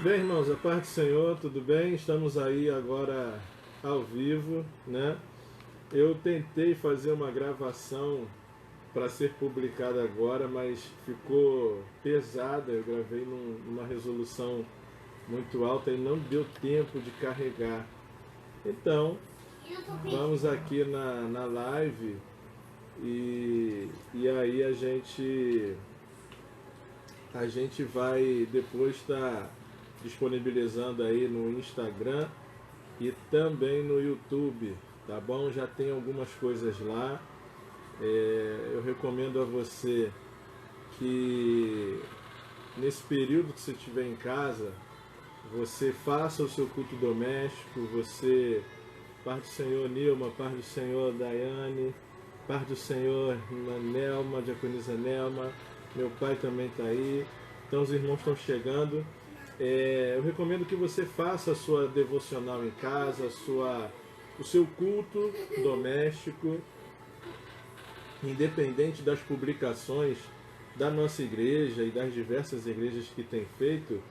Bem, irmãos, a paz do Senhor, tudo bem? Estamos aí agora ao vivo, né? Eu tentei fazer uma gravação para ser publicada agora, mas ficou pesada. Eu gravei numa resolução muito alta e não deu tempo de carregar. Então, vamos aqui na live e aí a gente vai depois estar disponibilizando aí no Instagram e também no YouTube, tá bom? Já tem algumas coisas lá. Eu recomendo a você que nesse período que você estiver em casa, você faça o seu culto doméstico, você, paz do Senhor Nilma, paz do Senhor Daiane, paz do Senhor Nelma, diaconisa Nelma, meu pai também está aí, então os irmãos estão chegando. Eu recomendo que você faça a sua devocional em casa, o seu culto doméstico, independente das publicações da nossa igreja e das diversas igrejas que tem feito.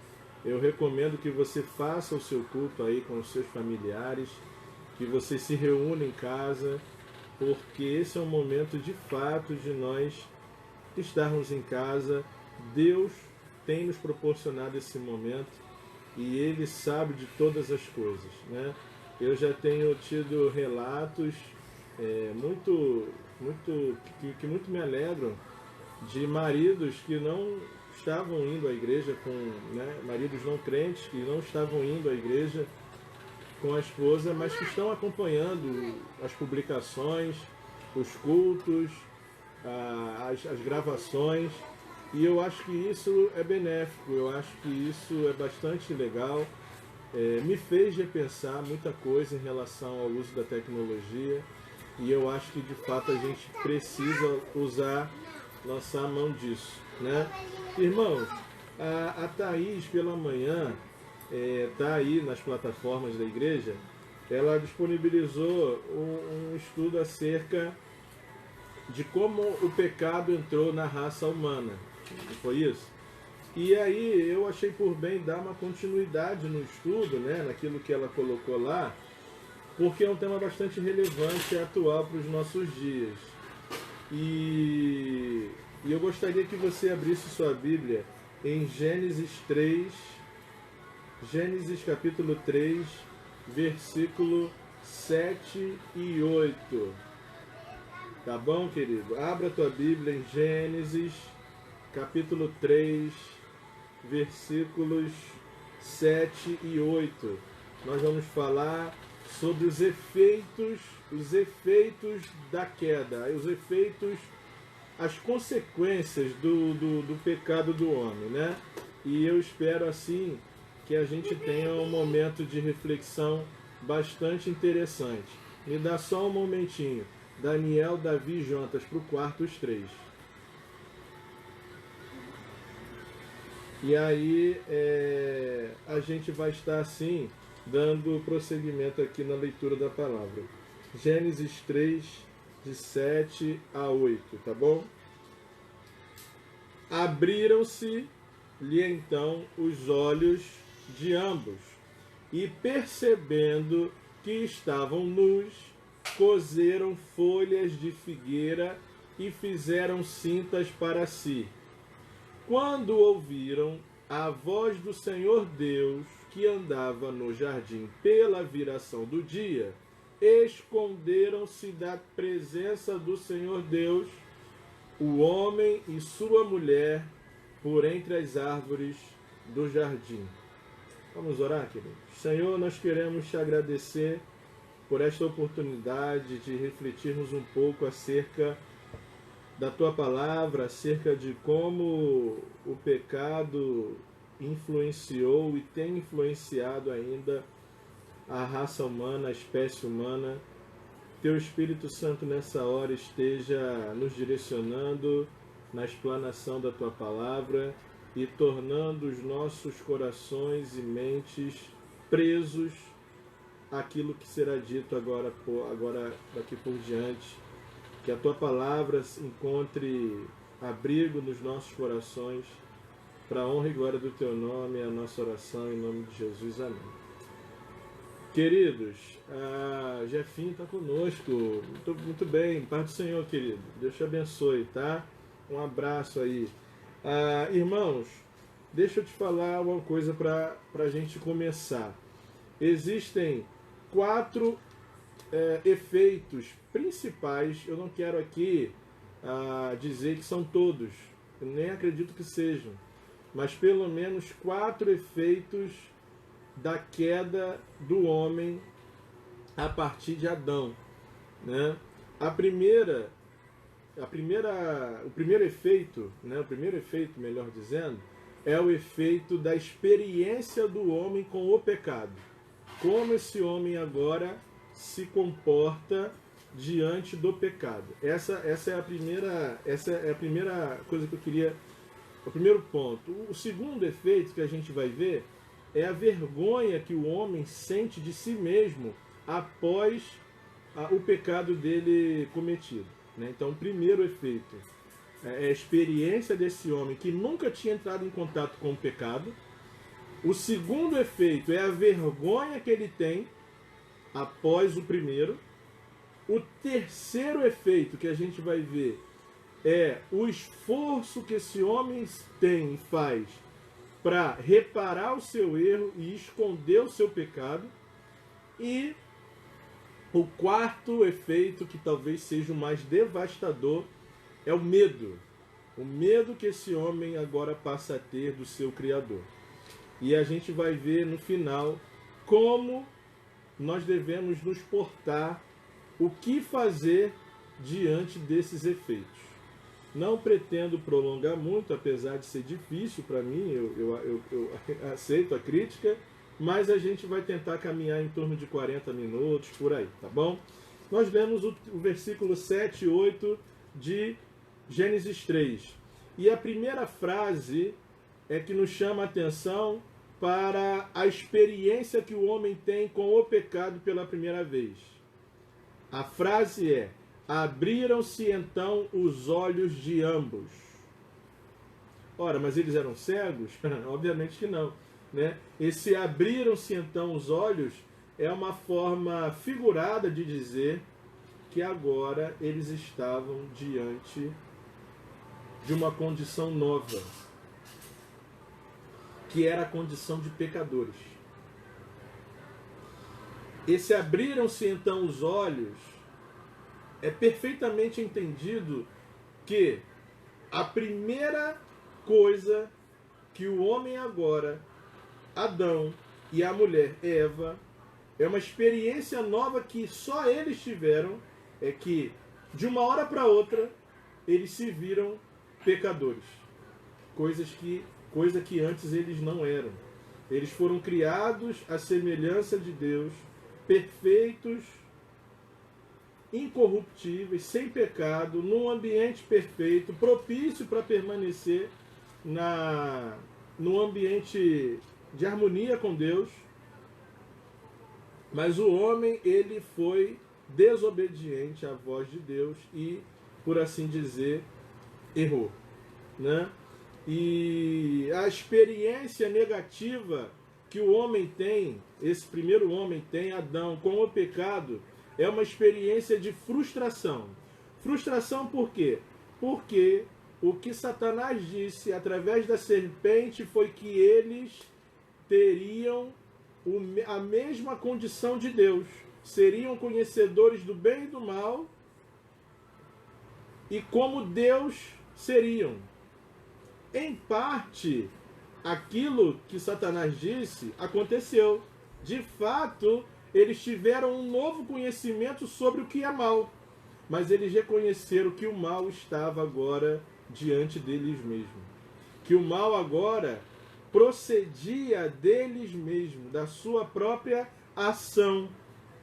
Eu recomendo que você faça o seu culto aí com os seus familiares, que você se reúna em casa, porque esse é um momento de fato de nós estarmos em casa. Deus tem nos proporcionado esse momento e Ele sabe de todas as coisas, né? Eu já tenho tido relatos que muito me alegram, de maridos que não estavam indo à igreja maridos não crentes que não estavam indo à igreja com a esposa, mas que estão acompanhando as publicações, os cultos, as gravações, e eu acho que isso é benéfico, eu acho que isso é bastante legal. Me fez repensar muita coisa em relação ao uso da tecnologia, e eu acho que de fato a gente precisa lançar a mão disso, né? Irmãos, a Thaís pela manhã está aí nas plataformas da igreja. Ela disponibilizou um estudo acerca de como o pecado entrou na raça humana. Não foi isso? E aí eu achei por bem dar uma continuidade no estudo, né, naquilo que ela colocou lá, porque é um tema bastante relevante e atual para os nossos dias. E eu gostaria que você abrisse sua Bíblia em Gênesis 3, Gênesis capítulo 3, versículo 7 e 8. Tá bom, querido? Abra a tua Bíblia em Gênesis capítulo 3, versículos 7 e 8. Nós vamos falar sobre os efeitos da queda, as consequências do pecado do homem, né? E eu espero assim que a gente tenha um momento de reflexão bastante interessante. Me dá só um momentinho. Daniel, Davi e Jonatas para o quarto, os três. E aí a gente vai estar assim, dando prosseguimento aqui na leitura da palavra. Gênesis 3, de 7 a 8, tá bom? Abriram-se-lhe então os olhos de ambos, e percebendo que estavam nus, coseram folhas de figueira e fizeram cintas para si. Quando ouviram a voz do Senhor Deus, que andava no jardim pela viração do dia, esconderam-se da presença do Senhor Deus, o homem e sua mulher, por entre as árvores do jardim. Vamos orar, queridos? Senhor, nós queremos te agradecer por esta oportunidade de refletirmos um pouco acerca da tua palavra, acerca de como o pecado influenciou e tem influenciado ainda a raça humana, a espécie humana. Teu Espírito Santo nessa hora esteja nos direcionando na explanação da tua palavra e tornando os nossos corações e mentes presos àquilo que será dito agora daqui por diante. Que a tua palavra encontre abrigo nos nossos corações para a honra e glória do teu nome, a nossa oração em nome de Jesus. Amém. Queridos, a Jefinho está conosco. Muito bem, paz do Senhor, querido. Deus te abençoe, tá? Um abraço aí. Irmãos, deixa eu te falar uma coisa para a gente começar. Existem 4 efeitos principais. Eu não quero aqui dizer que são todos, eu nem acredito que sejam, mas pelo menos 4 efeitos da queda do homem a partir de Adão, né? O primeiro efeito, né? O primeiro efeito, melhor dizendo, é o efeito da experiência do homem com o pecado. Como esse homem agora se comporta diante do pecado. Essa é a primeira coisa que eu queria, o primeiro ponto. O segundo efeito que a gente vai ver é a vergonha que o homem sente de si mesmo após o pecado dele cometido, né? Então, o primeiro efeito é a experiência desse homem que nunca tinha entrado em contato com o pecado. O segundo efeito é a vergonha que ele tem após o primeiro. O terceiro efeito que a gente vai ver é o esforço que esse homem tem e faz para reparar o seu erro e esconder o seu pecado. E o quarto efeito, que talvez seja o mais devastador, é o medo. O medo que esse homem agora passa a ter do seu Criador. E a gente vai ver no final como nós devemos nos portar, o que fazer diante desses efeitos. Não pretendo prolongar muito, apesar de ser difícil para mim, eu aceito a crítica, mas a gente vai tentar caminhar em torno de 40 minutos, por aí, tá bom? Nós lemos o versículo 7 e 8 de Gênesis 3. E a primeira frase é que nos chama a atenção para a experiência que o homem tem com o pecado pela primeira vez. A frase é: abriram-se então os olhos de ambos. Ora, mas eles eram cegos? Obviamente que não, né? Esse abriram-se então os olhos é uma forma figurada de dizer que agora eles estavam diante de uma condição nova, que era a condição de pecadores. Esse abriram-se então os olhos é perfeitamente entendido que a primeira coisa que o homem agora, Adão, e a mulher, Eva, é uma experiência nova que só eles tiveram, é que de uma hora para outra eles se viram pecadores. Coisa que antes eles não eram. Eles foram criados à semelhança de Deus, perfeitos, incorruptíveis, sem pecado, num ambiente perfeito, propício para permanecer num ambiente de harmonia com Deus. Mas o homem, ele foi desobediente à voz de Deus e, por assim dizer, errou, né? E a experiência negativa que o homem tem, esse primeiro homem tem, Adão, com o pecado, é uma experiência de frustração. Frustração por quê? Porque o que Satanás disse através da serpente foi que eles teriam a mesma condição de Deus. Seriam conhecedores do bem e do mal, e como Deus seriam. Em parte, aquilo que Satanás disse aconteceu. De fato, eles tiveram um novo conhecimento sobre o que é mal, mas eles reconheceram que o mal estava agora diante deles mesmos. Que o mal agora procedia deles mesmos, da sua própria ação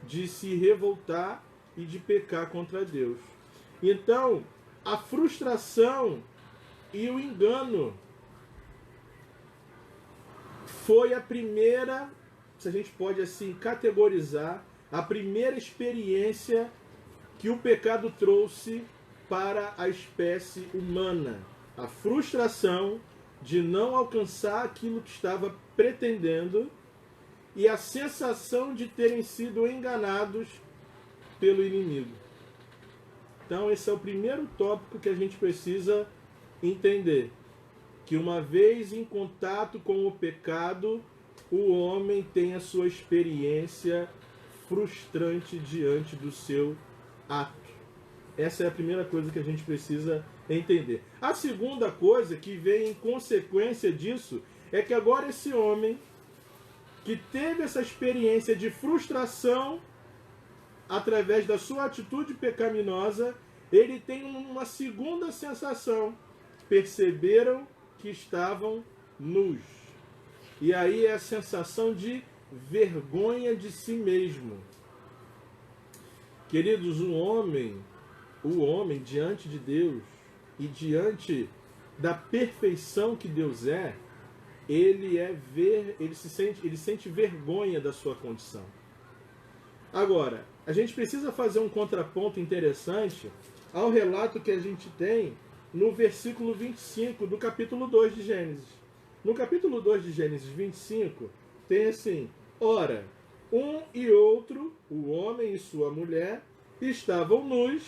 de se revoltar e de pecar contra Deus. Então, a frustração e o engano foi a primeira, se a gente pode assim categorizar, a primeira experiência que o pecado trouxe para a espécie humana. A frustração de não alcançar aquilo que estava pretendendo e a sensação de terem sido enganados pelo inimigo. Então esse é o primeiro tópico que a gente precisa entender. Que uma vez em contato com o pecado, o homem tem a sua experiência frustrante diante do seu ato. Essa é a primeira coisa que a gente precisa entender. A segunda coisa que vem em consequência disso é que agora esse homem que teve essa experiência de frustração através da sua atitude pecaminosa, ele tem uma segunda sensação. Perceberam que estavam nus. E aí é a sensação de vergonha de si mesmo. Queridos, o homem diante de Deus e diante da perfeição que Deus é, ele sente vergonha da sua condição. Agora, a gente precisa fazer um contraponto interessante ao relato que a gente tem no versículo 25 do capítulo 2 de Gênesis. No capítulo 2 de Gênesis 25, tem assim: ora, um e outro, o homem e sua mulher, estavam nus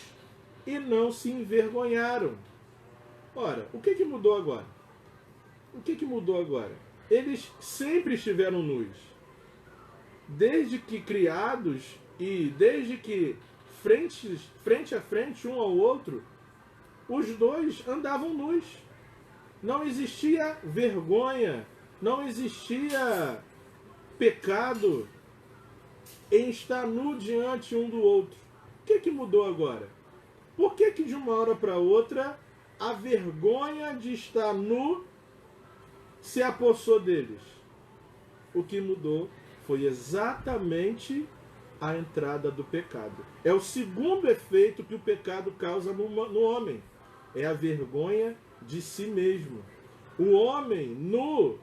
e não se envergonharam. Ora, o que mudou agora? O que mudou agora? Eles sempre estiveram nus. Desde que criados e desde que frente a frente um ao outro, os dois andavam nus. Não existia vergonha, não existia pecado em estar nu diante um do outro. O que mudou agora? Por que de uma hora para outra a vergonha de estar nu se apossou deles? O que mudou foi exatamente a entrada do pecado. É o segundo efeito que o pecado causa no homem. É a vergonha de si mesmo. O homem nu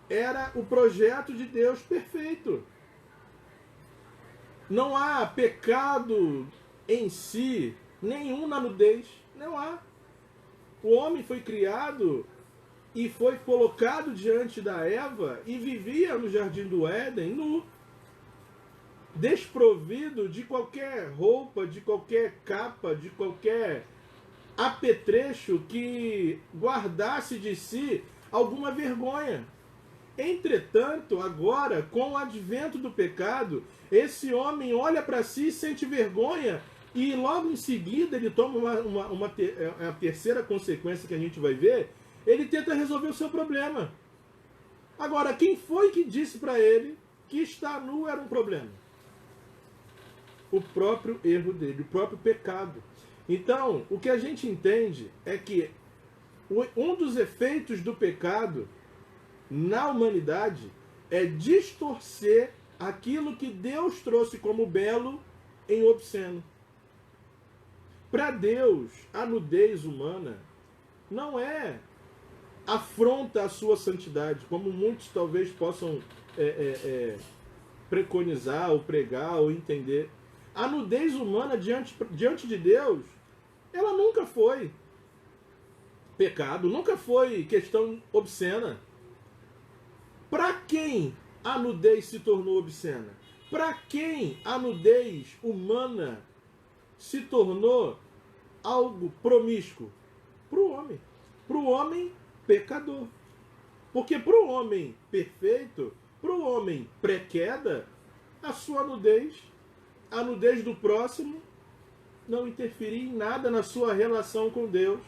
era o projeto de Deus perfeito. Não há pecado em si nenhum na nudez. Não há. O homem foi criado e foi colocado diante da Eva e vivia no jardim do Éden nu, desprovido de qualquer roupa, de qualquer capa, de qualquer apetrecho que guardasse de si alguma vergonha. Entretanto, agora, com o advento do pecado, esse homem olha para si e sente vergonha, e logo em seguida ele toma a terceira consequência que a gente vai ver. Ele tenta resolver o seu problema. Agora, quem foi que disse para ele que estar nu era um problema? O próprio erro dele, o próprio pecado. Então, o que a gente entende é que um dos efeitos do pecado na humanidade é distorcer aquilo que Deus trouxe como belo em obsceno. Para Deus, a nudez humana não é afronta à sua santidade, como muitos talvez possam preconizar, ou pregar, ou entender. A nudez humana diante de Deus, ela nunca foi pecado, nunca foi questão obscena. Para quem a nudez se tornou obscena? Para quem a nudez humana se tornou algo promíscuo? Para o homem. Para o homem pecador. Porque para o homem perfeito, para o homem pré-queda, a sua nudez, a nudez do próximo, não interferia em nada na sua relação com Deus.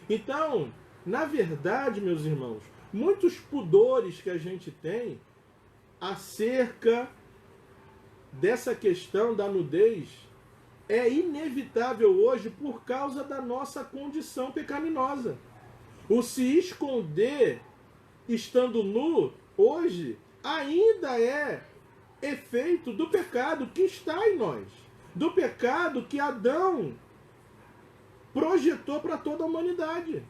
Então, na verdade, meus irmãos, muitos pudores que a gente tem acerca dessa questão da nudez é inevitável hoje por causa da nossa condição pecaminosa. O se esconder estando nu hoje ainda é efeito do pecado que está em nós, do pecado que Adão projetou para toda a humanidade.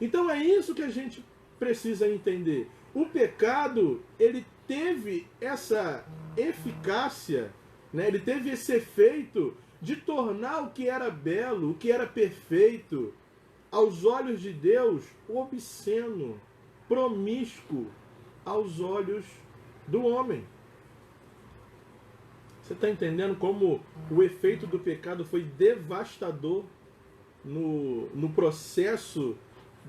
Então é isso que a gente precisa entender. O pecado, ele teve essa eficácia, né? Ele teve esse efeito de tornar o que era belo, o que era perfeito, aos olhos de Deus, obsceno, promíscuo aos olhos do homem. Você está entendendo como o efeito do pecado foi devastador no processo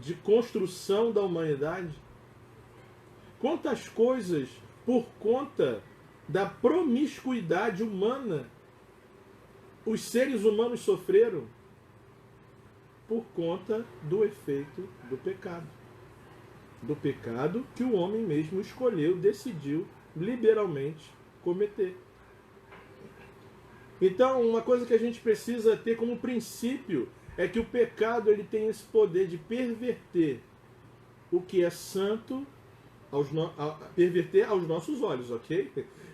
de construção da humanidade? Quantas coisas, por conta da promiscuidade humana, os seres humanos sofreram por conta do efeito do pecado. Do pecado que o homem mesmo escolheu, decidiu liberalmente cometer. Então, uma coisa que a gente precisa ter como princípio é que o pecado ele tem esse poder de perverter o que é santo, perverter aos nossos olhos, ok?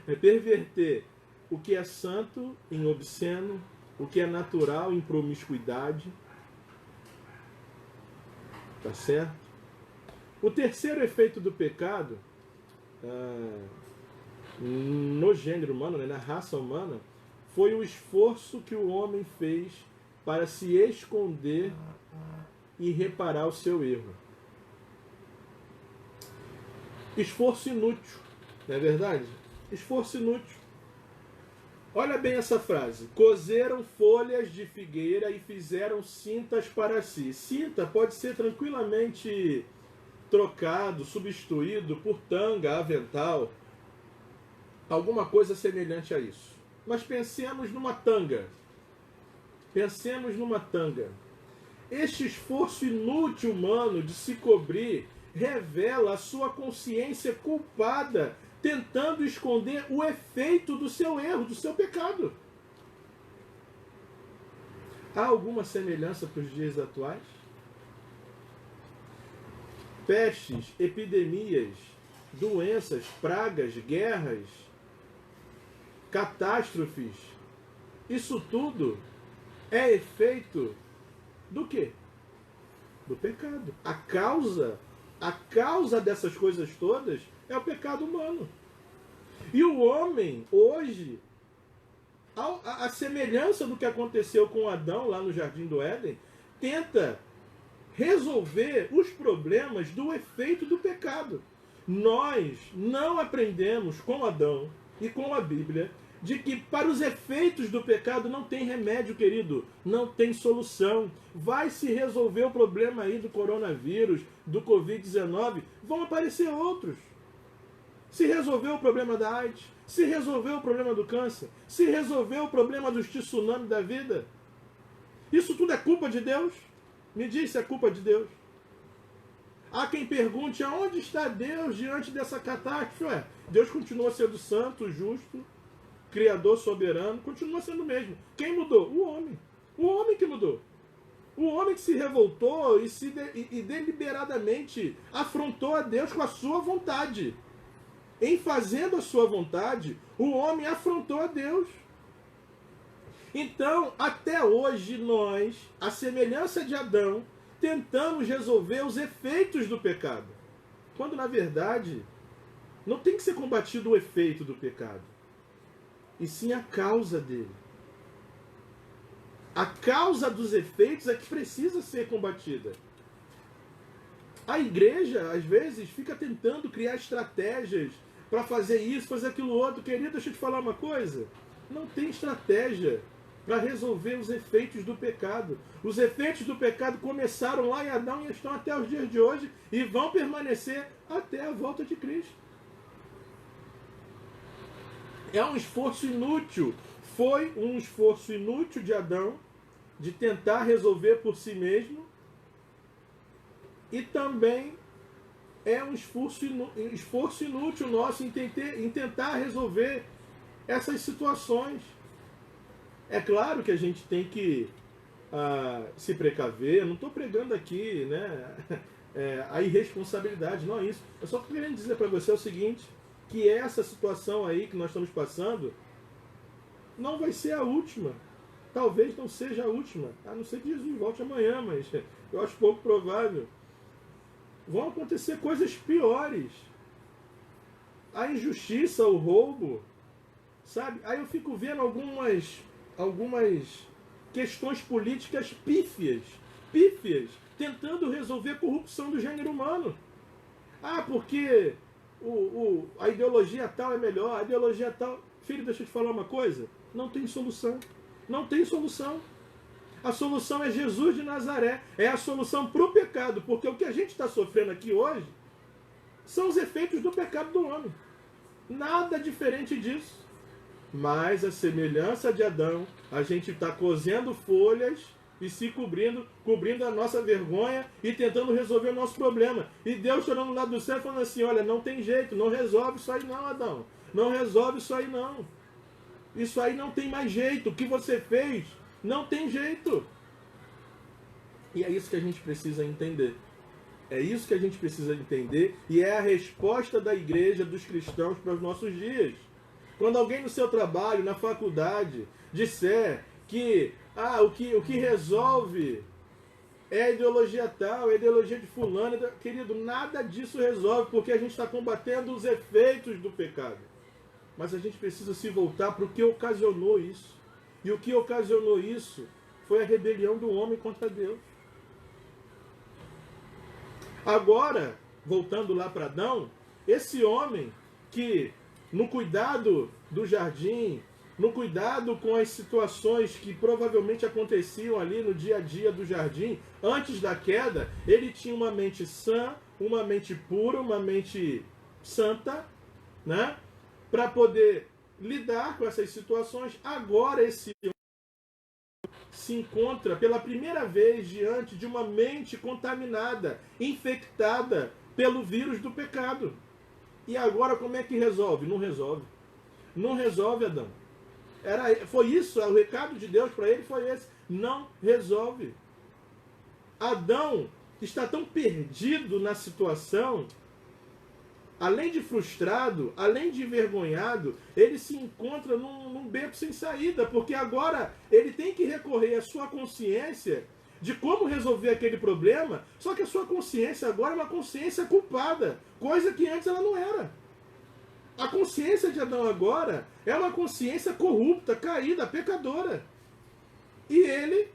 É perverter o que é santo em obsceno, o que é natural em promiscuidade. Tá certo? O terceiro efeito do pecado no gênero humano, né, na raça humana, foi o esforço que o homem fez para se esconder e reparar o seu erro. Esforço inútil, não é verdade? Esforço inútil. Olha bem essa frase. Cozeram folhas de figueira e fizeram cintas para si. Cinta pode ser tranquilamente trocado, substituído por tanga, avental, alguma coisa semelhante a isso. Mas pensemos numa tanga. Pensemos numa tanga. Este esforço inútil humano de se cobrir revela a sua consciência culpada, tentando esconder o efeito do seu erro, do seu pecado. Há alguma semelhança para os dias atuais? Pestes, epidemias, doenças, pragas, guerras, catástrofes, isso tudo é efeito do quê? Do pecado. A causa dessas coisas todas é o pecado humano. E o homem, hoje, a semelhança do que aconteceu com Adão lá no Jardim do Éden, tenta resolver os problemas do efeito do pecado. Nós não aprendemos com Adão e com a Bíblia de que para os efeitos do pecado não tem remédio, querido, não tem solução. Vai se resolver o problema aí do coronavírus, do Covid-19, vão aparecer outros. Se resolveu o problema da AIDS, se resolveu o problema do câncer, se resolveu o problema dos tsunami da vida, isso tudo é culpa de Deus? Me diz se é culpa de Deus. Há quem pergunte aonde está Deus diante dessa catástrofe. Ué, Deus continua sendo santo, justo, Criador soberano, continua sendo o mesmo. Quem mudou? O homem. O homem que mudou. O homem que se revoltou e deliberadamente afrontou a Deus com a sua vontade. Em fazendo a sua vontade, o homem afrontou a Deus. Então, até hoje, nós, à semelhança de Adão, tentamos resolver os efeitos do pecado. Quando, na verdade, não tem que ser combatido o efeito do pecado, e sim a causa dele. A causa dos efeitos é que precisa ser combatida. A igreja, às vezes, fica tentando criar estratégias para fazer isso, fazer aquilo outro. Querido, deixa eu te falar uma coisa. Não tem estratégia para resolver os efeitos do pecado. Os efeitos do pecado começaram lá em Adão e estão até os dias de hoje e vão permanecer até a volta de Cristo. É um esforço inútil. Foi um esforço inútil de Adão de tentar resolver por si mesmo, e também é um esforço inútil nosso em tentar resolver essas situações. É claro que a gente tem que se precaver. Eu não estou pregando aqui, né, a irresponsabilidade, não é isso. Eu só estou querendo dizer para você o seguinte, que essa situação aí que nós estamos passando não vai ser a última. Talvez não seja a última, a não ser que Jesus volte amanhã, mas eu acho pouco provável. Vão acontecer coisas piores. A injustiça, o roubo, sabe? Aí eu fico vendo algumas questões políticas pífias pífias, tentando resolver a corrupção do gênero humano. Ah, porque a ideologia tal é melhor, a ideologia tal... Filho, deixa eu te falar uma coisa. Não tem solução. Não tem solução. A solução é Jesus de Nazaré. É a solução para o pecado. Porque o que a gente está sofrendo aqui hoje são os efeitos do pecado do homem. Nada diferente disso. Mas a semelhança de Adão, a gente está cozendo folhas e se cobrindo a nossa vergonha e tentando resolver o nosso problema. E Deus chorando lá do céu falando assim, olha, não tem jeito, não resolve isso aí não, Adão. Não resolve isso aí não. Isso aí não tem mais jeito. O que você fez não tem jeito. E é isso que a gente precisa entender. É isso que a gente precisa entender e é a resposta da igreja, dos cristãos para os nossos dias. Quando alguém no seu trabalho, na faculdade, disser que o que resolve é a ideologia tal, é a ideologia de fulano, querido, nada disso resolve, porque a gente está combatendo os efeitos do pecado. Mas a gente precisa se voltar para o que ocasionou isso. E o que ocasionou isso foi a rebelião do homem contra Deus. Agora, voltando lá para Adão, esse homem que no cuidado do jardim, no cuidado com as situações que provavelmente aconteciam ali no dia a dia do jardim, antes da queda, ele tinha uma mente sã, uma mente pura, uma mente santa, né? Para poder lidar com essas situações. Agora esse se encontra pela primeira vez diante de uma mente contaminada, infectada pelo vírus do pecado. E agora como é que resolve? Não resolve. Não resolve, Adão. Foi isso, o recado de Deus para ele foi esse. Não resolve. Adão está tão perdido na situação, além de frustrado, além de envergonhado, ele se encontra num beco sem saída, porque agora ele tem que recorrer à sua consciência de como resolver aquele problema, só que a sua consciência agora é uma consciência culpada, coisa que antes ela não era. A consciência de Adão agora é uma consciência corrupta, caída, pecadora. E ele,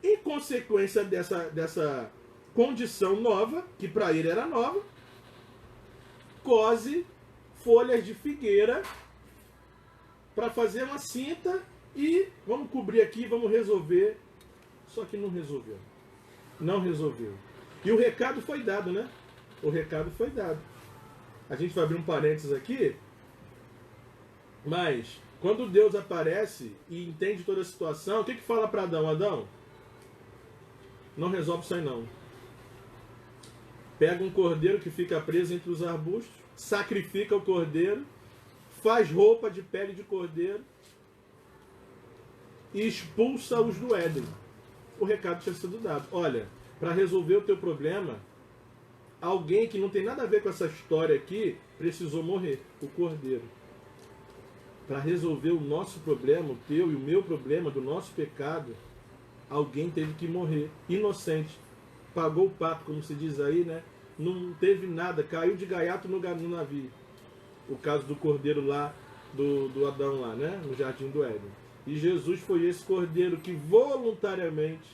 em consequência dessa condição nova, que para ele era nova, cose folhas de figueira para fazer uma cinta e vamos cobrir aqui, vamos resolver. Só que não resolveu. Não resolveu. E o recado foi dado, né? O recado foi dado. A gente vai abrir um parênteses aqui, mas quando Deus aparece e entende toda a situação, o que fala para Adão? Adão, não resolve isso aí não. Pega um cordeiro que fica preso entre os arbustos, sacrifica o cordeiro, faz roupa de pele de cordeiro e expulsa-os do Éden. O recado tinha sido dado. Olha, para resolver o teu problema, alguém que não tem nada a ver com essa história aqui precisou morrer, o cordeiro. Para resolver o nosso problema, o teu e o meu problema, do nosso pecado, alguém teve que morrer, inocente. Pagou o pato, como se diz aí, né? Não teve nada, caiu de gaiato no navio. O caso do cordeiro lá, do Adão lá, né? No jardim do Éden. E Jesus foi esse cordeiro que voluntariamente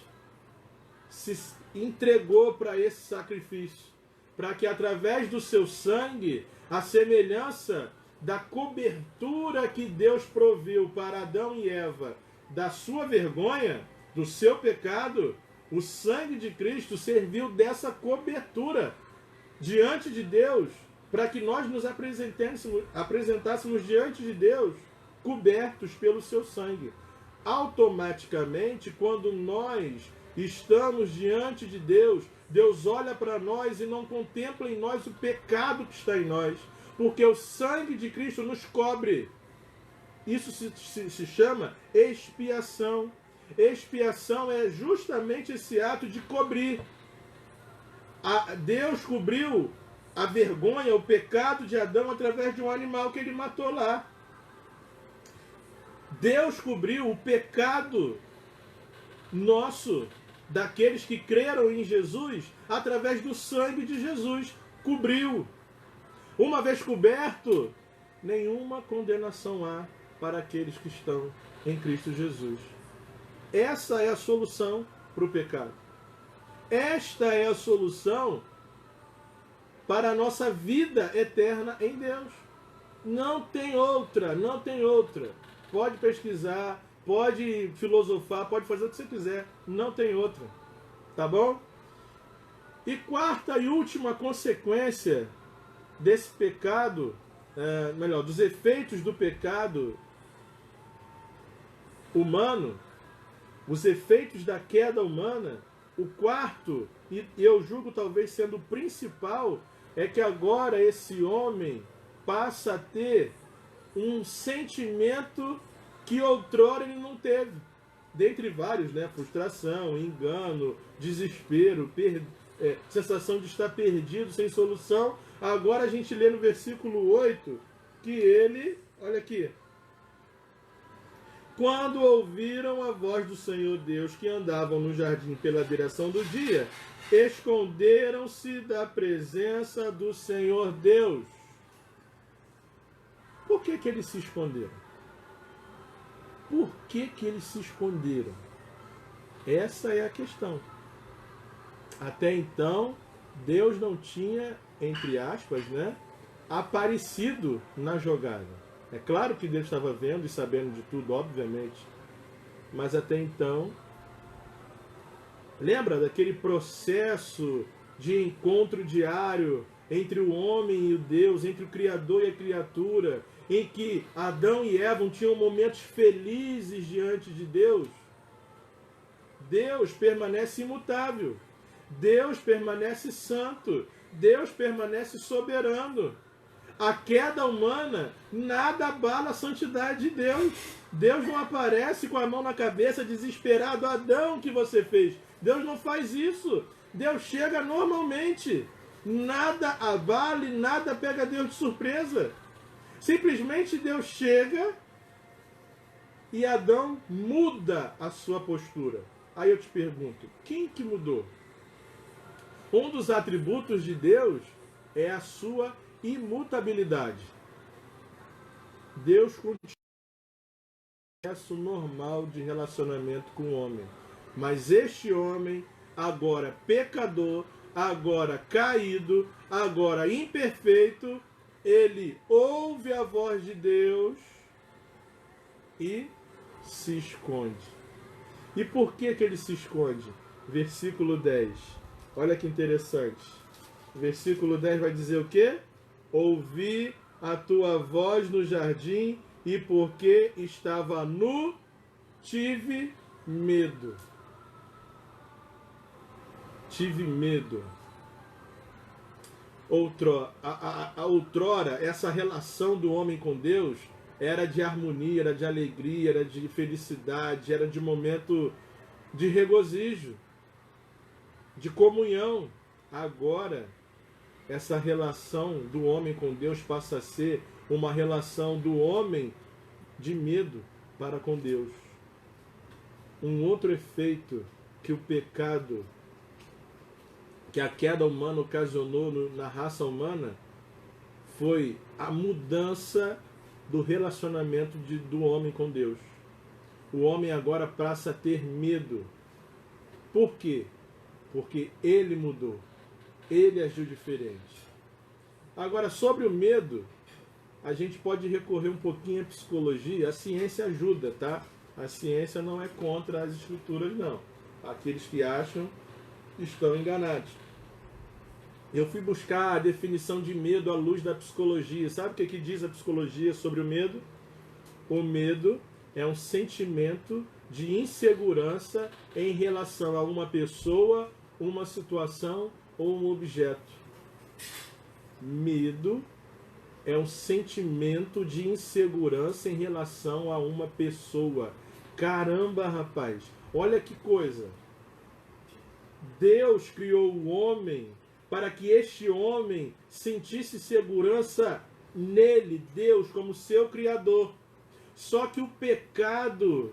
se entregou para esse sacrifício, para que através do seu sangue, a semelhança da cobertura que Deus proviu para Adão e Eva, da sua vergonha, do seu pecado, o sangue de Cristo serviu dessa cobertura diante de Deus, para que nós nos apresentássemos diante de Deus cobertos pelo seu sangue. Automaticamente, quando nós estamos diante de Deus, Deus olha para nós e não contempla em nós o pecado que está em nós, porque o sangue de Cristo nos cobre. Isso se chama expiação. Expiação é justamente esse ato de cobrir. Deus cobriu a vergonha, o pecado de Adão através de um animal que ele matou lá. Deus cobriu o pecado nosso, daqueles que creram em Jesus, através do sangue de Jesus. Cobriu. Uma vez coberto, nenhuma condenação há para aqueles que estão em Cristo Jesus. Essa é a solução para o pecado. Esta é a solução para a nossa vida eterna em Deus. Não tem outra, não tem outra. Pode pesquisar, pode filosofar, pode fazer o que você quiser. Não tem outra. Tá bom? E quarta e última consequência desse pecado, dos efeitos do pecado humano, os efeitos da queda humana, o quarto, e eu julgo talvez sendo o principal, é que agora esse homem passa a ter um sentimento que outrora ele não teve. Dentre vários, né? Frustração, engano, desespero, sensação de estar perdido, sem solução. Agora a gente lê no versículo 8 que ele, olha aqui, quando ouviram a voz do Senhor Deus que andavam no jardim pela direção do dia, esconderam-se da presença do Senhor Deus. Por que eles se esconderam? Por que eles se esconderam? Essa é a questão. Até então, Deus não tinha, entre aspas, né, aparecido na jogada. É claro que Deus estava vendo e sabendo de tudo, obviamente. Mas até então, lembra daquele processo de encontro diário entre o homem e o Deus, entre o Criador e a criatura, em que Adão e Eva tinham momentos felizes diante de Deus? Deus permanece imutável. Deus permanece santo. Deus permanece soberano. A queda humana nada abala a santidade de Deus. Deus não aparece com a mão na cabeça, desesperado. Adão, o que você fez? Deus não faz isso. Deus chega normalmente. Nada abala e nada pega Deus de surpresa. Simplesmente Deus chega e Adão muda a sua postura. Aí eu te pergunto, quem que mudou? Um dos atributos de Deus é a sua imutabilidade. Deus continua o processo normal de relacionamento com o homem. Mas este homem, agora pecador, agora caído, agora imperfeito, ele ouve a voz de Deus e se esconde. E por que ele se esconde? Versículo 10. Olha que interessante. Versículo 10 vai dizer o quê? Ouvi a tua voz no jardim e porque estava nu, tive medo. Tive medo. Outrora, essa relação do homem com Deus era de harmonia, era de alegria, era de felicidade, era de momento de regozijo, de comunhão. Agora, essa relação do homem com Deus passa a ser uma relação do homem de medo para com Deus. Um outro efeito que o pecado, que a queda humana ocasionou na raça humana, foi a mudança do relacionamento do homem com Deus. O homem agora passa a ter medo. Por quê? Porque ele mudou. Ele agiu diferente. Agora, sobre o medo, a gente pode recorrer um pouquinho à psicologia. A ciência ajuda, tá? A ciência não é contra as escrituras, não. Aqueles que acham estão enganados. Eu fui buscar a definição de medo à luz da psicologia. Sabe o que diz a psicologia sobre o medo? O medo é um sentimento de insegurança em relação a uma pessoa, uma situação ou um objeto. Medo é um sentimento de insegurança em relação a uma pessoa. Caramba, rapaz, olha que coisa. Deus criou o homem para que este homem sentisse segurança nele, Deus, como seu Criador. Só que o pecado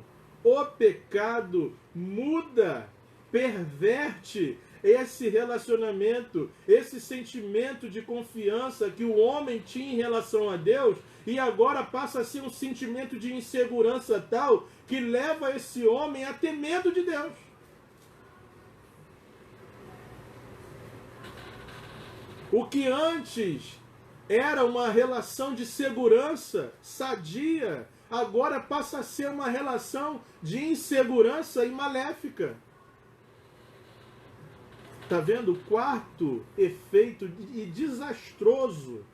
muda, perverte esse relacionamento, esse sentimento de confiança que o homem tinha em relação a Deus, e agora passa a ser um sentimento de insegurança tal que leva esse homem a ter medo de Deus. O que antes era uma relação de segurança sadia, agora passa a ser uma relação de insegurança e maléfica. Está vendo? O quarto efeito e desastroso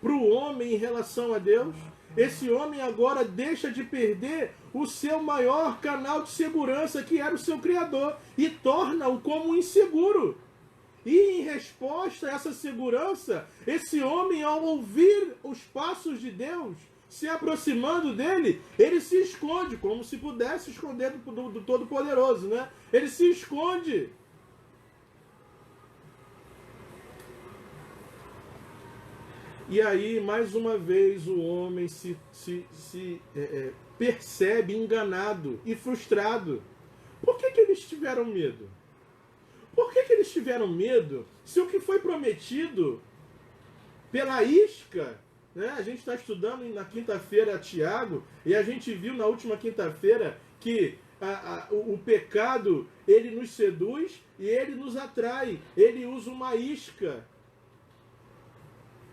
para o homem em relação a Deus. Esse homem agora deixa de perder o seu maior canal de segurança, que era o seu Criador, e torna-o como inseguro. E em resposta a essa segurança, esse homem, ao ouvir os passos de Deus se aproximando dele, ele se esconde, como se pudesse esconder do Todo-Poderoso, né? Ele se esconde. E aí, mais uma vez, o homem se percebe enganado e frustrado. Por que eles tiveram medo? Por que eles tiveram medo se o que foi prometido pela isca, né? A gente está estudando na quinta-feira Tiago, e a gente viu na última quinta-feira que o pecado, ele nos seduz e ele nos atrai. Ele usa uma isca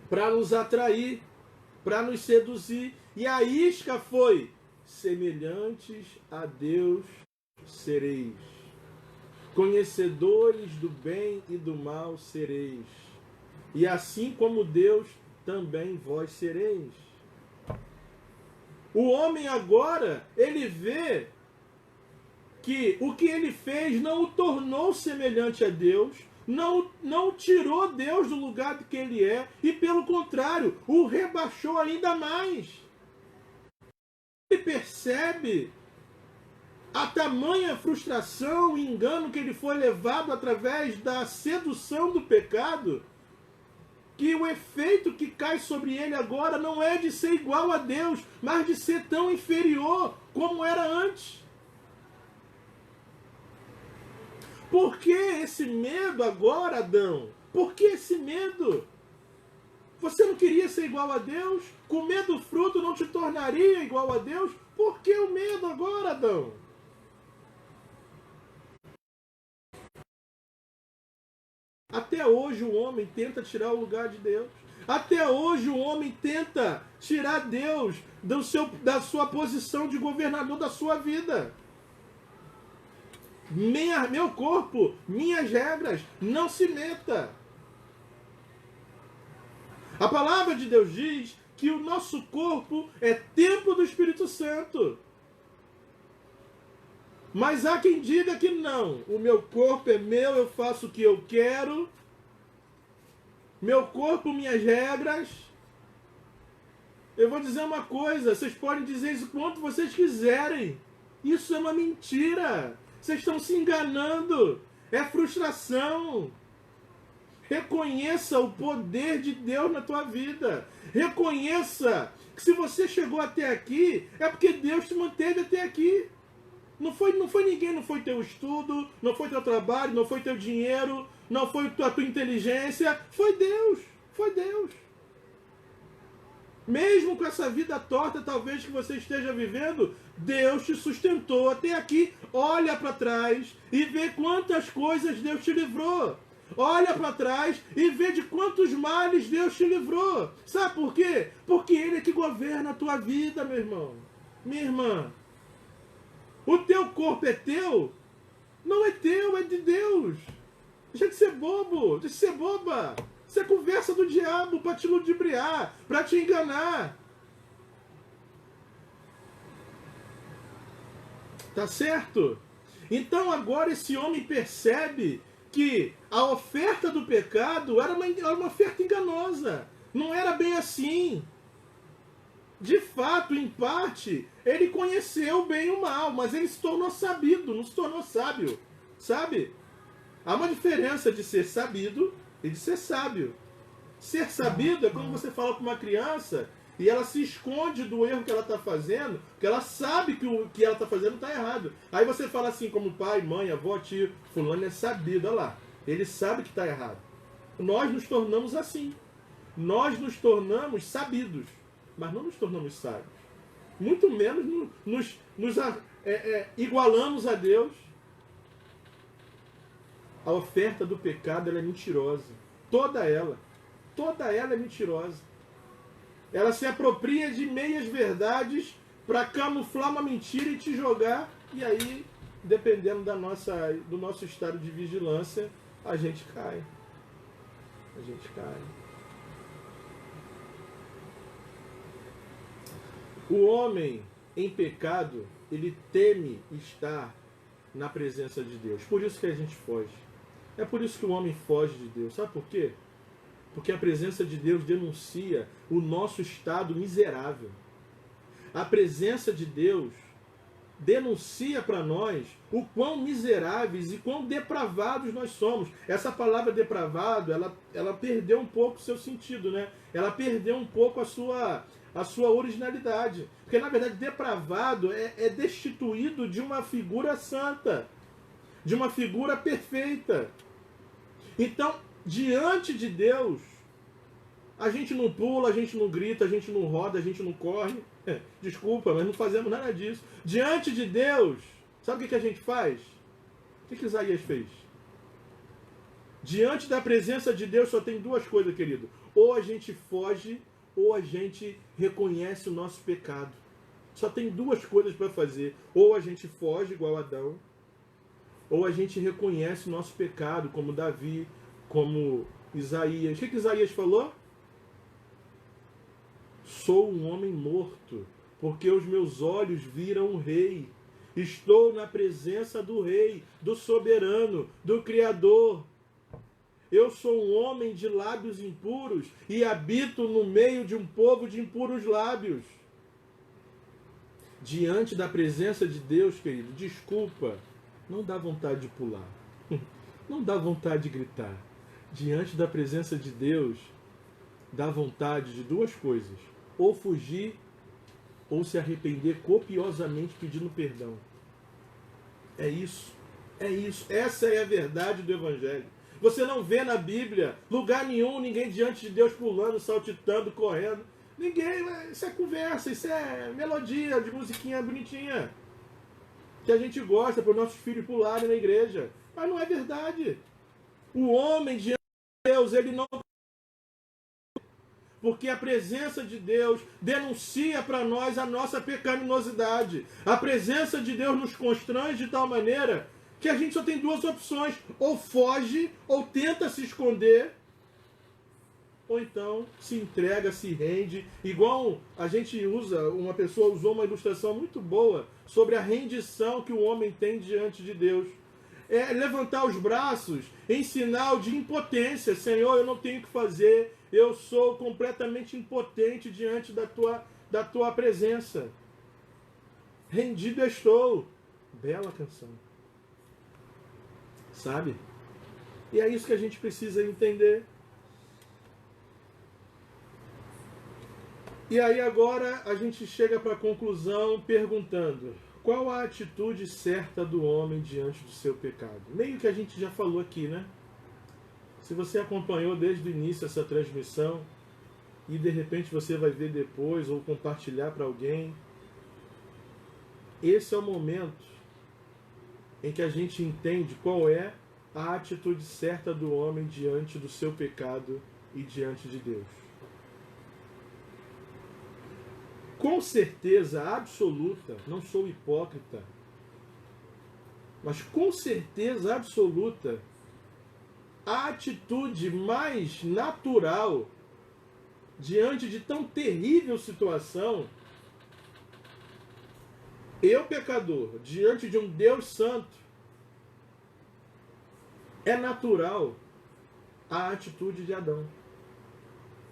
para nos atrair, para nos seduzir. E a isca foi: semelhantes a Deus sereis. Conhecedores do bem e do mal sereis. E assim como Deus, também vós sereis. O homem agora, ele vê que o que ele fez não o tornou semelhante a Deus, não tirou Deus do lugar que ele é, e pelo contrário, o rebaixou ainda mais. Ele percebe a tamanha frustração e engano que ele foi levado através da sedução do pecado, que o efeito que cai sobre ele agora não é de ser igual a Deus, mas de ser tão inferior como era antes. Por que esse medo agora, Adão? Por que esse medo? Você não queria ser igual a Deus? Comer do fruto não te tornaria igual a Deus? Por que o medo agora, Adão? Até hoje o homem tenta tirar o lugar de Deus. Até hoje o homem tenta tirar Deus da sua posição de governador da sua vida. Meu corpo, minhas regras, não se meta. A palavra de Deus diz que o nosso corpo é templo do Espírito Santo. Mas há quem diga que não. O meu corpo é meu, eu faço o que eu quero. Meu corpo, minhas regras. Eu vou dizer uma coisa, vocês podem dizer isso quanto vocês quiserem. Isso é uma mentira. Vocês estão se enganando. É frustração. Reconheça o poder de Deus na tua vida. Reconheça que se você chegou até aqui, é porque Deus te manteve até aqui. Não foi ninguém, não foi teu estudo, não foi teu trabalho, não foi teu dinheiro, não foi a tua inteligência. Foi Deus. Foi Deus. Mesmo com essa vida torta, talvez, que você esteja vivendo, Deus te sustentou até aqui. Olha para trás e vê quantas coisas Deus te livrou. Olha para trás e vê de quantos males Deus te livrou. Sabe por quê? Porque Ele é que governa a tua vida, meu irmão. Minha irmã. O teu corpo é teu? Não é teu, é de Deus. Deixa de ser bobo, deixa de ser boba. Isso é conversa do diabo para te ludibriar, para te enganar. Tá certo? Então agora esse homem percebe que a oferta do pecado era uma oferta enganosa. Não era bem assim. De fato, em parte, ele conheceu o bem e o mal, mas ele se tornou sabido, não se tornou sábio. Sabe? Há uma diferença de ser sabido e de ser sábio. Ser sabido é quando você fala com uma criança e ela se esconde do erro que ela está fazendo, porque ela sabe que o que ela está fazendo está errado. Aí você fala assim, como pai, mãe, avó, tio, fulano é sabido, olha lá. Ele sabe que está errado. Nós nos tornamos assim. Nós nos tornamos sabidos, mas não nos tornamos sábios. Muito menos nos igualamos a Deus. a oferta do pecado ela é mentirosa. Toda ela é mentirosa. Ela se apropria de meias verdades para camuflar uma mentira e te jogar, e aí, dependendo do nosso estado de vigilância, a gente cai. A gente cai. O homem em pecado, ele teme estar na presença de Deus. Por isso que a gente foge. É por isso que o homem foge de Deus. Sabe por quê? Porque a presença de Deus denuncia o nosso estado miserável. A presença de Deus denuncia para nós o quão miseráveis e quão depravados nós somos. Essa palavra depravado, ela perdeu um pouco o seu sentido, né? Ela perdeu um pouco a sua originalidade. Porque, na verdade, depravado é destituído de uma figura santa, de uma figura perfeita. Então, diante de Deus, a gente não pula, a gente não grita, a gente não roda, a gente não corre. Desculpa, mas não fazemos nada disso. Diante de Deus, sabe o que a gente faz? O que Isaías fez? Diante da presença de Deus só tem duas coisas, querido. Ou a gente foge, ou a gente reconhece o nosso pecado. Só tem duas coisas para fazer. Ou a gente foge, igual Adão, ou a gente reconhece o nosso pecado, como Davi, como Isaías. O que Isaías falou? Sou um homem morto, porque os meus olhos viram o Rei. Estou na presença do Rei, do Soberano, do Criador. Eu sou um homem de lábios impuros e habito no meio de um povo de impuros lábios. Diante da presença de Deus, querido, desculpa, não dá vontade de pular. Não dá vontade de gritar. Diante da presença de Deus, dá vontade de duas coisas. Ou fugir, ou se arrepender copiosamente pedindo perdão. É isso. É isso. Essa é a verdade do Evangelho. Você não vê na Bíblia lugar nenhum, ninguém diante de Deus pulando, saltitando, correndo. Ninguém. Isso é conversa, isso é melodia de musiquinha bonitinha. Que a gente gosta para os nossos filhos pularem na igreja. Mas não é verdade. O homem diante de Deus, ele não... Porque a presença de Deus denuncia para nós a nossa pecaminosidade. A presença de Deus nos constrange de tal maneira que a gente só tem duas opções. Ou foge, ou tenta se esconder, ou então se entrega, se rende. Igual a gente usa, uma pessoa usou uma ilustração muito boa sobre a rendição que o homem tem diante de Deus. É levantar os braços em sinal de impotência. Senhor, eu não tenho o que fazer. Eu sou completamente impotente diante da tua presença. Rendido estou. Bela canção. Sabe? E é isso que a gente precisa entender. E aí agora a gente chega para a conclusão perguntando: qual a atitude certa do homem diante do seu pecado? Meio que a gente já falou aqui, né? Se você acompanhou desde o início essa transmissão e de repente você vai ver depois ou compartilhar para alguém, esse é o momento em que a gente entende qual é a atitude certa do homem diante do seu pecado e diante de Deus. Com certeza absoluta, não sou hipócrita, mas com certeza absoluta, a atitude mais natural diante de tão terrível situação, eu pecador, diante de um Deus santo, é natural a atitude de Adão.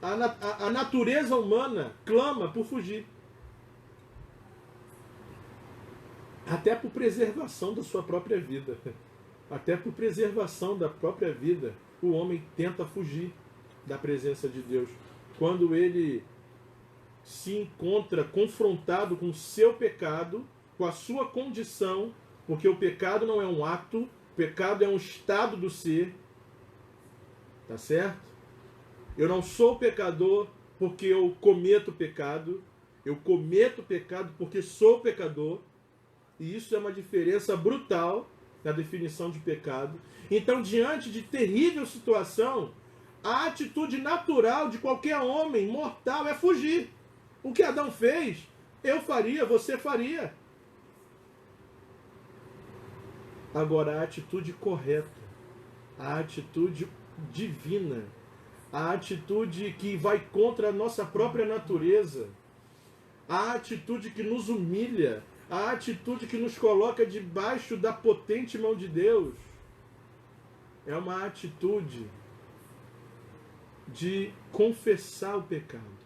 A natureza humana clama por fugir. Até por preservação da sua própria vida. Até por preservação da própria vida, o homem tenta fugir da presença de Deus. Quando ele se encontra confrontado com o seu pecado, com a sua condição, porque o pecado não é um ato, o pecado é um estado do ser. Tá certo? Eu não sou pecador porque eu cometo pecado. Eu cometo pecado porque sou pecador. E isso é uma diferença brutal. na definição de pecado. Então, diante de terrível situação, a atitude natural de qualquer homem mortal é fugir. O que Adão fez, eu faria, você faria. Agora, a atitude correta, a atitude divina, a atitude que vai contra a nossa própria natureza, a atitude que nos humilha, a atitude que nos coloca debaixo da potente mão de Deus, é uma atitude de confessar o pecado.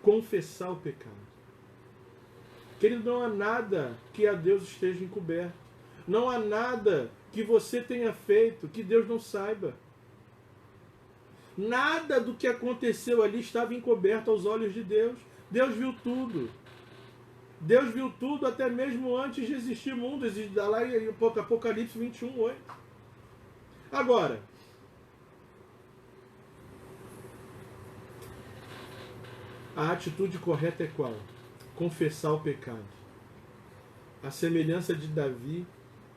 Confessar o pecado. Querido, não há nada que a Deus esteja encoberto. Não há nada que você tenha feito que Deus não saiba. Nada do que aconteceu ali estava encoberto aos olhos de Deus. Deus viu tudo. Deus viu tudo até mesmo antes de existir o mundo. Existe lá em Apocalipse 21:8. Agora, a atitude correta é qual? Confessar o pecado. A semelhança de Davi,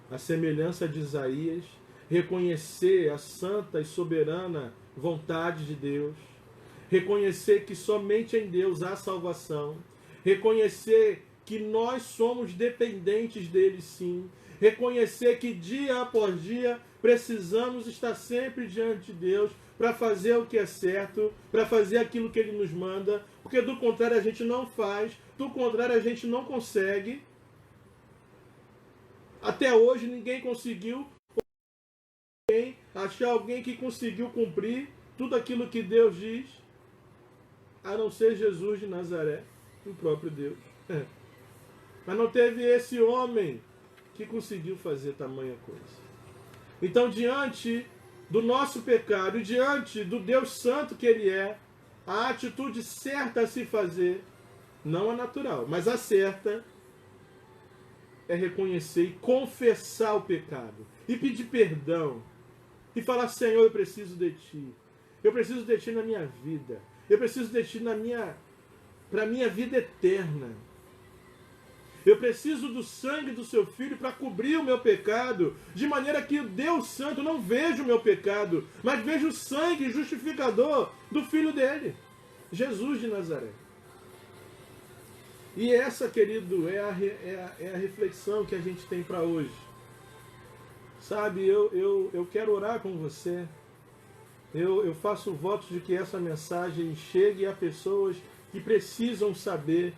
a semelhança de Isaías, reconhecer a santa e soberana vontade de Deus, reconhecer que somente em Deus há salvação, reconhecer que nós somos dependentes dele sim, reconhecer que dia após dia precisamos estar sempre diante de Deus para fazer o que é certo, para fazer aquilo que ele nos manda, porque do contrário a gente não faz, do contrário a gente não consegue. Até hoje ninguém conseguiu achar alguém que conseguiu cumprir tudo aquilo que Deus diz, a não ser Jesus de Nazaré, o próprio Deus. Mas não teve esse homem que conseguiu fazer tamanha coisa. Então, diante do nosso pecado, diante do Deus Santo que Ele é, a atitude certa a se fazer, não a natural, mas a certa, é reconhecer e confessar o pecado, e pedir perdão, e falar: Senhor, eu preciso de Ti. Eu preciso de Ti na minha vida. Eu preciso de Ti para a minha vida eterna. Eu preciso do sangue do Seu Filho para cobrir o meu pecado, de maneira que o Deus Santo não veja o meu pecado, mas veja o sangue justificador do Filho dele, Jesus de Nazaré. E essa, querido, é a reflexão que a gente tem para hoje. Sabe, eu quero orar com você. Eu faço votos de que essa mensagem chegue a pessoas que precisam saber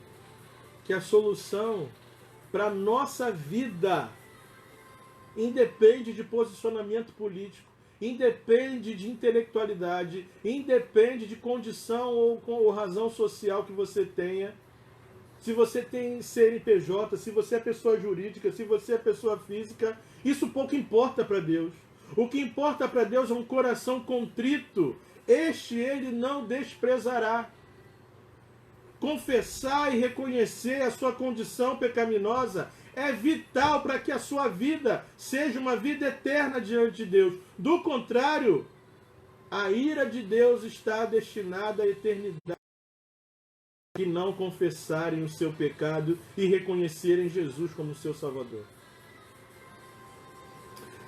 que a solução para a nossa vida independe de posicionamento político, independe de intelectualidade, independe de condição ou razão social que você tenha. Se você tem CNPJ, se você é pessoa jurídica, se você é pessoa física, isso pouco importa para Deus. O que importa para Deus é um coração contrito. Este Ele não desprezará. Confessar e reconhecer a sua condição pecaminosa é vital para que a sua vida seja uma vida eterna diante de Deus. Do contrário, a ira de Deus está destinada à eternidade. Que não confessarem o seu pecado e reconhecerem Jesus como seu Salvador.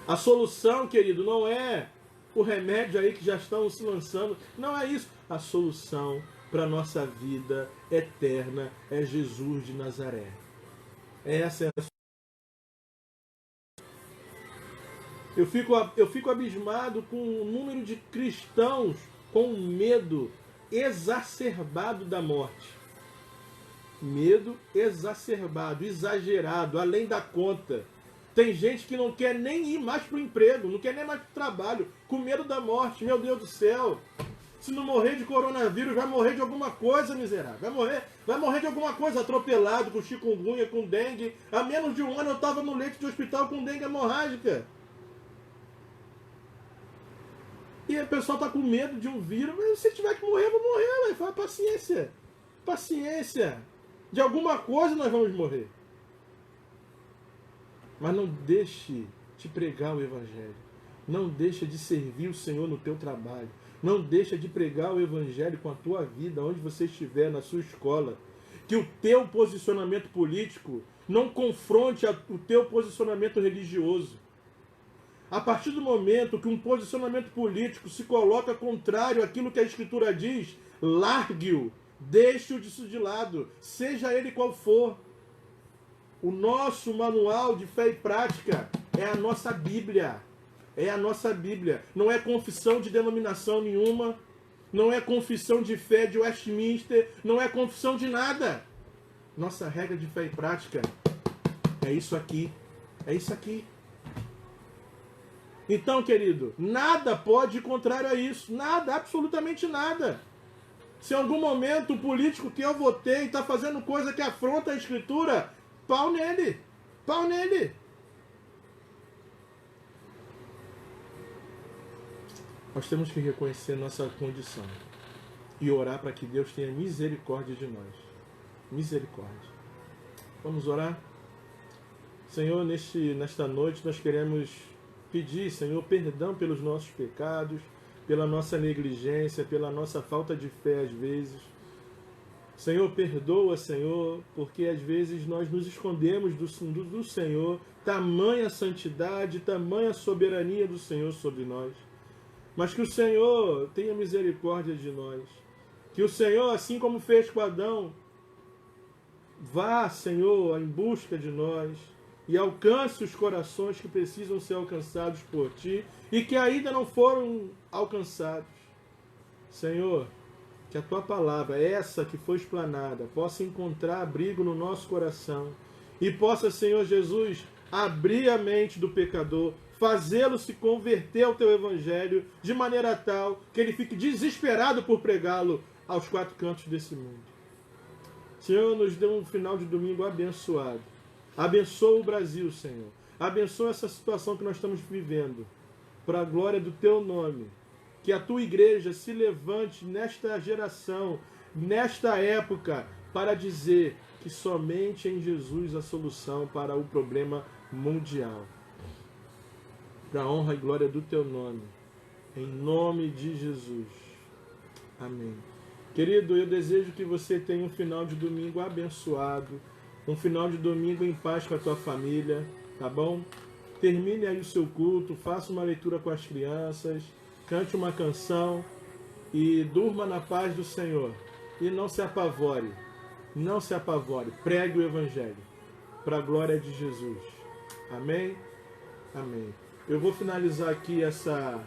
A solução, querido, não é o remédio aí que já estão se lançando. Não é isso. A solução para a nossa vida eterna é Jesus de Nazaré. Essa é a solução. Eu fico abismado com o número de cristãos com medo exacerbado da morte. Medo exacerbado, exagerado, além da conta. Tem gente que não quer nem ir mais para o emprego, não quer nem mais para o trabalho, com medo da morte. Meu Deus do céu! Se não morrer de coronavírus, vai morrer de alguma coisa, miserável. Vai morrer de alguma coisa, atropelado, com chikungunya, com dengue. Há menos de um ano eu estava no leito de hospital com dengue hemorrágica. E o pessoal está com medo de um vírus. Mas se tiver que morrer, eu vou morrer. Mas fala, paciência. Paciência. De alguma coisa nós vamos morrer. Mas não deixe de pregar o Evangelho. Não deixe de servir o Senhor no teu trabalho. Não deixe de pregar o Evangelho com a tua vida, onde você estiver, na sua escola. Que o teu posicionamento político não confronte o teu posicionamento religioso. A partir do momento que um posicionamento político se coloca contrário àquilo que a Escritura diz, largue-o, deixe-o disso de lado, seja ele qual for. O nosso manual de fé e prática é a nossa Bíblia. É a nossa Bíblia. Não é confissão de denominação nenhuma, não é confissão de fé de Westminster, não é confissão de nada. Nossa regra de fé e prática é isso aqui. É isso aqui. Então, querido, nada pode ir contrário a isso. Nada, absolutamente nada. Se em algum momento o político que eu votei está fazendo coisa que afronta a Escritura, pau nele. Pau nele. Nós temos que reconhecer nossa condição e orar para que Deus tenha misericórdia de nós. Misericórdia. Vamos orar? Senhor, nesta noite nós queremos pedir, Senhor, perdão pelos nossos pecados, pela nossa negligência, pela nossa falta de fé às vezes. Senhor, perdoa, Senhor, porque às vezes nós nos escondemos do Senhor, tamanha santidade, tamanha soberania do Senhor sobre nós. Mas que o Senhor tenha misericórdia de nós. Que o Senhor, assim como fez com Adão, vá, Senhor, em busca de nós e alcance os corações que precisam ser alcançados por Ti e que ainda não foram alcançados. Senhor, que a Tua palavra, essa que foi explanada, possa encontrar abrigo no nosso coração e possa, Senhor Jesus, abrir a mente do pecador, fazê-lo se converter ao Teu Evangelho de maneira tal que ele fique desesperado por pregá-lo aos quatro cantos desse mundo. Senhor, nos dê um final de domingo abençoado. Abençoa o Brasil, Senhor. Abençoa essa situação que nós estamos vivendo. Para a glória do Teu nome. Que a Tua igreja se levante nesta geração, nesta época, para dizer que somente em Jesus a solução para o problema mundial. Para a honra e glória do Teu nome. Em nome de Jesus. Amém. Querido, eu desejo que você tenha um final de domingo abençoado. Um final de domingo em paz com a tua família, tá bom? Termine aí o seu culto, faça uma leitura com as crianças, cante uma canção e durma na paz do Senhor. E não se apavore, não se apavore, pregue o Evangelho, para a glória de Jesus. Amém? Amém. Eu vou finalizar aqui essa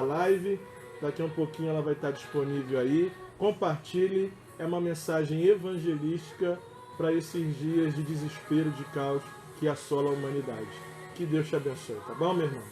live, daqui a um pouquinho ela vai estar disponível aí. Compartilhe, é uma mensagem evangelística para esses dias de desespero, de caos que assola a humanidade. Que Deus te abençoe, tá bom, meu irmão?